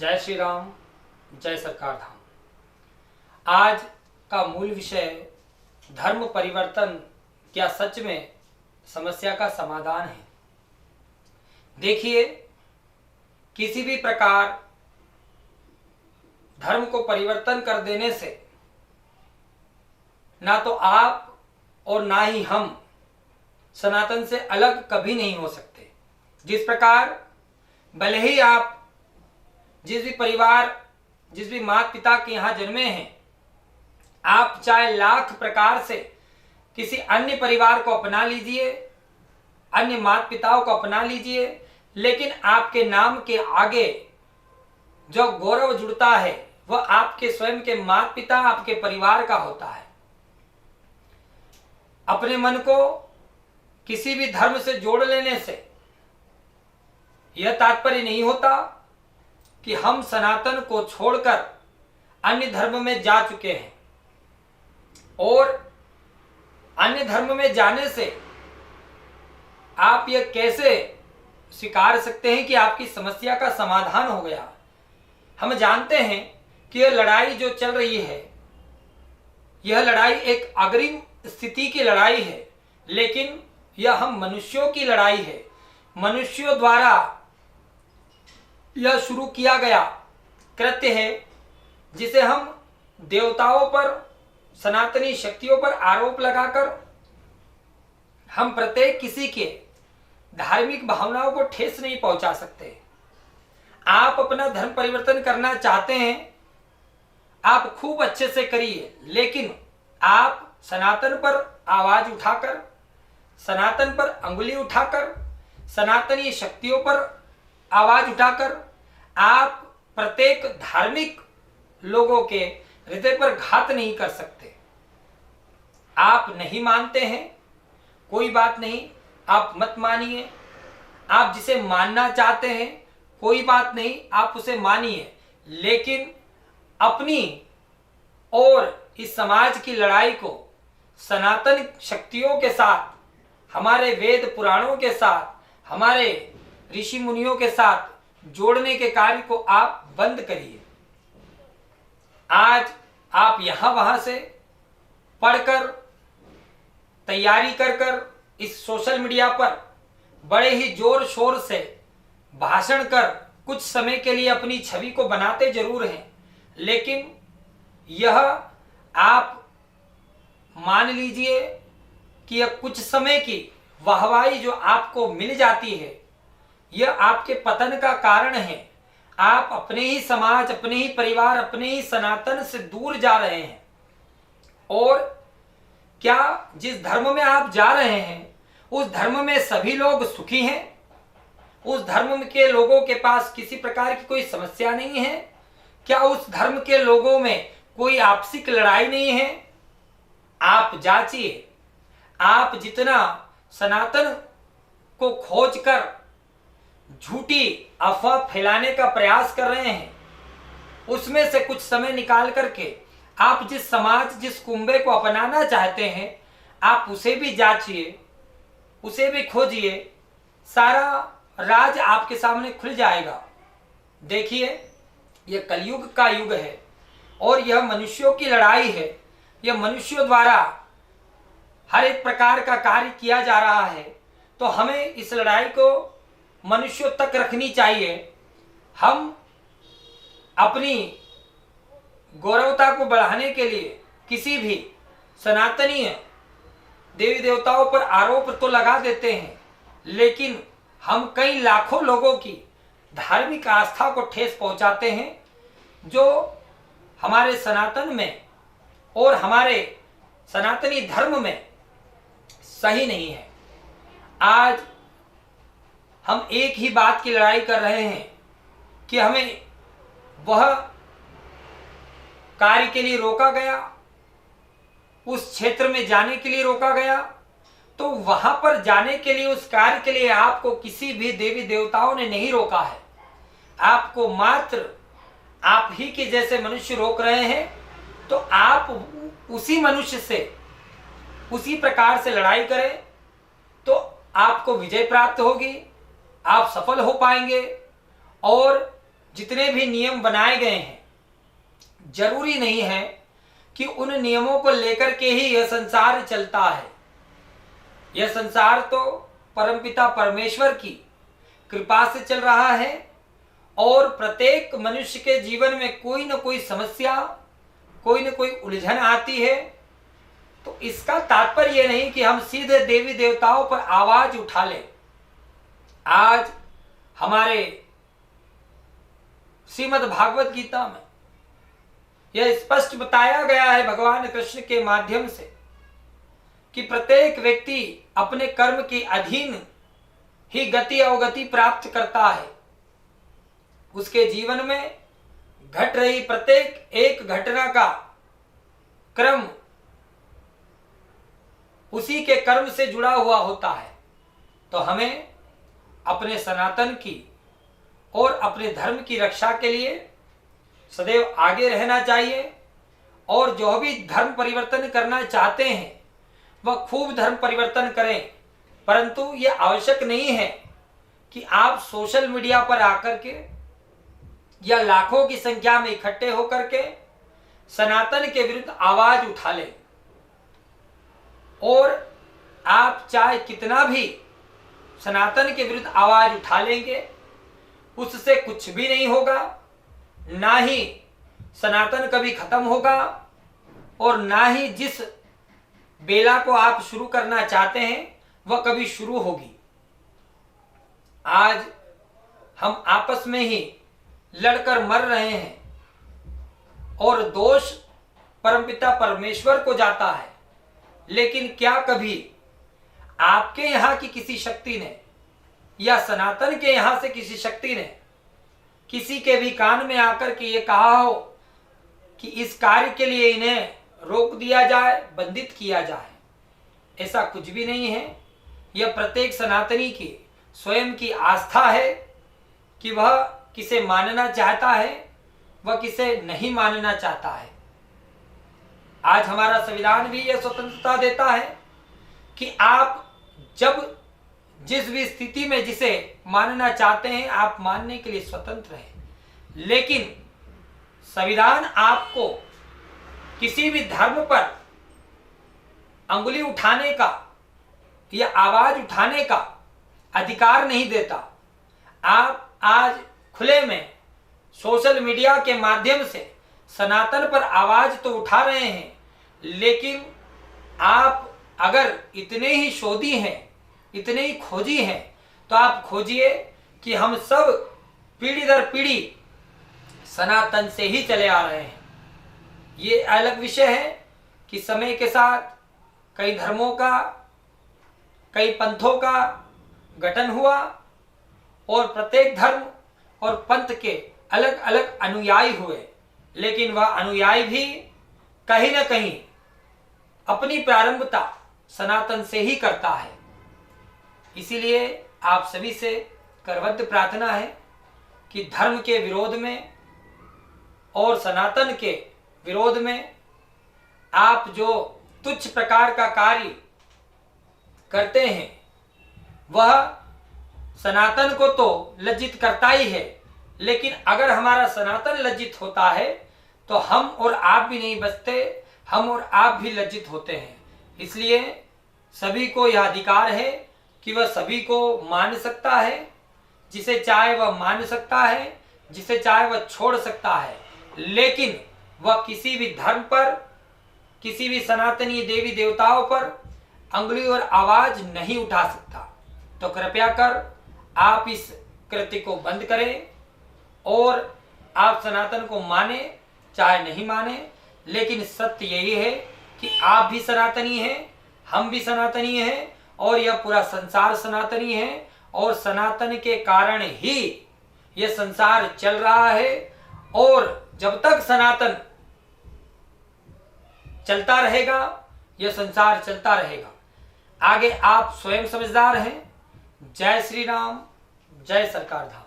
जय श्री राम, जय सरकार धाम। आज का मूल विषय धर्म परिवर्तन क्या सच में समस्या का समाधान है। देखिए, किसी भी प्रकार धर्म को परिवर्तन कर देने से ना तो आप और ना ही हम सनातन से अलग कभी नहीं हो सकते। जिस प्रकार भले ही आप जिस भी परिवार, जिस भी माता पिता के यहाँ जन्मे हैं, आप चाहे लाख प्रकार से किसी अन्य परिवार को अपना लीजिए, अन्य माता पिताओं को अपना लीजिए, लेकिन आपके नाम के आगे जो गौरव जुड़ता है वह आपके स्वयं के माता पिता, आपके परिवार का होता है। अपने मन को किसी भी धर्म से जोड़ लेने से यह तात्पर्य नहीं होता कि हम सनातन को छोड़कर अन्य धर्म में जा चुके हैं, और अन्य धर्म में जाने से आप यह कैसे स्वीकार सकते हैं कि आपकी समस्या का समाधान हो गया। हम जानते हैं कि यह लड़ाई जो चल रही है, यह लड़ाई एक अग्रिम स्थिति की लड़ाई है, लेकिन यह हम मनुष्यों की लड़ाई है। मनुष्यों द्वारा यह शुरू किया गया कृत्य है, जिसे हम देवताओं पर, सनातनी शक्तियों पर आरोप लगाकर हम प्रत्येक किसी के धार्मिक भावनाओं को ठेस नहीं पहुंचा सकते। आप अपना धर्म परिवर्तन करना चाहते हैं, आप खूब अच्छे से करिए, लेकिन आप सनातन पर आवाज उठाकर, सनातन पर अंगुली उठाकर, सनातनी शक्तियों पर आवाज उठाकर आप प्रत्येक धार्मिक लोगों के हृदय पर घात नहीं कर सकते। आप नहीं मानते हैं, कोई बात नहीं, आप मत मानिए। आप जिसे मानना चाहते हैं, कोई बात नहीं, आप उसे मानिए, लेकिन अपनी और इस समाज की लड़ाई को सनातन शक्तियों के साथ, हमारे वेद पुराणों के साथ, हमारे ऋषि मुनियों के साथ जोड़ने के कार्य को आप बंद करिए। आज आप यहां वहां से पढ़कर, तैयारी कर इस सोशल मीडिया पर बड़े ही जोर शोर से भाषण कर कुछ समय के लिए अपनी छवि को बनाते जरूर हैं, लेकिन यह आप मान लीजिए कि यह कुछ समय की वाहवाही जो आपको मिल जाती है, यह आपके पतन का कारण है। आप अपने ही समाज, अपने ही परिवार, अपने ही सनातन से दूर जा रहे हैं। और क्या जिस धर्म में आप जा रहे हैं उस धर्म में सभी लोग सुखी हैं? उस धर्म के लोगों के पास किसी प्रकार की कोई समस्या नहीं है? क्या उस धर्म के लोगों में कोई आपसी लड़ाई नहीं है? आप जांचिए। आप जितना सनातन को खोजकर झूठी अफवाह फैलाने का प्रयास कर रहे हैं, उसमें से कुछ समय निकाल करके आप जिस समाज, जिस कुंबे को अपनाना चाहते हैं, आप उसे भी जांचिए, उसे भी खोजिए। सारा राज आपके सामने खुल जाएगा। देखिए, यह कलयुग का युग है और यह मनुष्यों की लड़ाई है। यह मनुष्यों द्वारा हर एक प्रकार का कार्य किया जा रहा है, तो हमें इस लड़ाई को मनुष्यों तक रखनी चाहिए। हम अपनी गौरवता को बढ़ाने के लिए किसी भी सनातनीय देवी देवताओं पर आरोप तो लगा देते हैं, लेकिन हम कई लाखों लोगों की धार्मिक आस्था को ठेस पहुंचाते हैं, जो हमारे सनातन में और हमारे सनातनी धर्म में सही नहीं है। आज हम एक ही बात की लड़ाई कर रहे हैं कि हमें वह कार्य के लिए रोका गया, उस क्षेत्र में जाने के लिए रोका गया, तो वहां पर जाने के लिए, उस कार्य के लिए आपको किसी भी देवी देवताओं ने नहीं रोका है। आपको मात्र आप ही के जैसे मनुष्य रोक रहे हैं। तो आप उसी मनुष्य से उसी प्रकार से लड़ाई करें तो आपको विजय प्राप्त होगी, आप सफल हो पाएंगे। और जितने भी नियम बनाए गए हैं, जरूरी नहीं है कि उन नियमों को लेकर के ही यह संसार चलता है। यह संसार तो परमपिता परमेश्वर की कृपा से चल रहा है और प्रत्येक मनुष्य के जीवन में कोई न कोई समस्या, कोई न कोई उलझन आती है। तो इसका तात्पर्य यह नहीं कि हम सीधे देवी देवताओं पर आवाज उठा लें। आज हमारे श्रीमद् भागवत गीता में यह स्पष्ट बताया गया है भगवान कृष्ण के माध्यम से कि प्रत्येक व्यक्ति अपने कर्म के अधीन ही गति अवगति प्राप्त करता है। उसके जीवन में घट रही प्रत्येक एक घटना का क्रम उसी के कर्म से जुड़ा हुआ होता है। तो हमें अपने सनातन की और अपने धर्म की रक्षा के लिए सदैव आगे रहना चाहिए और जो भी धर्म परिवर्तन करना चाहते हैं वह खूब धर्म परिवर्तन करें, परंतु यह आवश्यक नहीं है कि आप सोशल मीडिया पर आकर के या लाखों की संख्या में इकट्ठे होकर के सनातन के विरुद्ध आवाज उठा लें। और आप चाहे कितना भी सनातन के विरुद्ध आवाज उठा लेंगे, उससे कुछ भी नहीं होगा। ना ही सनातन कभी खत्म होगा और ना ही जिस बेला को आप शुरू करना चाहते हैं वह कभी शुरू होगी। आज हम आपस में ही लड़कर मर रहे हैं और दोष परमपिता परमेश्वर को जाता है। लेकिन क्या कभी आपके यहां की किसी शक्ति ने या सनातन के यहां से किसी शक्ति ने किसी के भी कान में आकर के ये कहा हो कि इस कार्य के लिए इन्हें रोक दिया जाए, बंदित किया जाए? ऐसा कुछ भी नहीं है। यह प्रत्येक सनातनी की स्वयं की आस्था है कि वह किसे मानना चाहता है, वह किसे नहीं मानना चाहता है। आज हमारा संविधान भी यह स्वतंत्रता देता है कि आप जब जिस भी स्थिति में जिसे मानना चाहते हैं आप मानने के लिए स्वतंत्र हैं। लेकिन संविधान आपको किसी भी धर्म पर अंगुली उठाने का या आवाज उठाने का अधिकार नहीं देता। आप आज खुले में सोशल मीडिया के माध्यम से सनातन पर आवाज तो उठा रहे हैं, लेकिन आप अगर इतने ही शोधी हैं, इतने ही खोजी हैं, तो आप खोजिए कि हम सब पीढ़ी दर पीढ़ी सनातन से ही चले आ रहे हैं। ये अलग विषय है कि समय के साथ कई धर्मों का, कई पंथों का गठन हुआ और प्रत्येक धर्म और पंथ के अलग अलग अनुयायी हुए, लेकिन वह अनुयायी भी कहीं ना कहीं अपनी प्रारंभता सनातन से ही करता है। इसीलिए आप सभी से करबद्ध प्रार्थना है कि धर्म के विरोध में और सनातन के विरोध में आप जो तुच्छ प्रकार का कार्य करते हैं वह सनातन को तो लज्जित करता ही है, लेकिन अगर हमारा सनातन लज्जित होता है तो हम और आप भी नहीं बचते, हम और आप भी लज्जित होते हैं। इसलिए सभी को यह अधिकार है कि वह सभी को मान सकता है, जिसे चाहे वह मान सकता है, जिसे चाहे वह छोड़ सकता है, लेकिन वह किसी भी धर्म पर, किसी भी सनातनी देवी देवताओं पर अंगुली और आवाज नहीं उठा सकता। तो कृपया कर आप इस कृत्य को बंद करें और आप सनातन को माने चाहे नहीं माने, लेकिन सत्य यही है कि आप भी सनातनी हैं, हम भी सनातनी हैं और यह पूरा संसार सनातनी है और सनातन के कारण ही यह संसार चल रहा है। और जब तक सनातन चलता रहेगा यह संसार चलता रहेगा। आगे आप स्वयं समझदार हैं। जय श्री राम, जय सरकार धाम।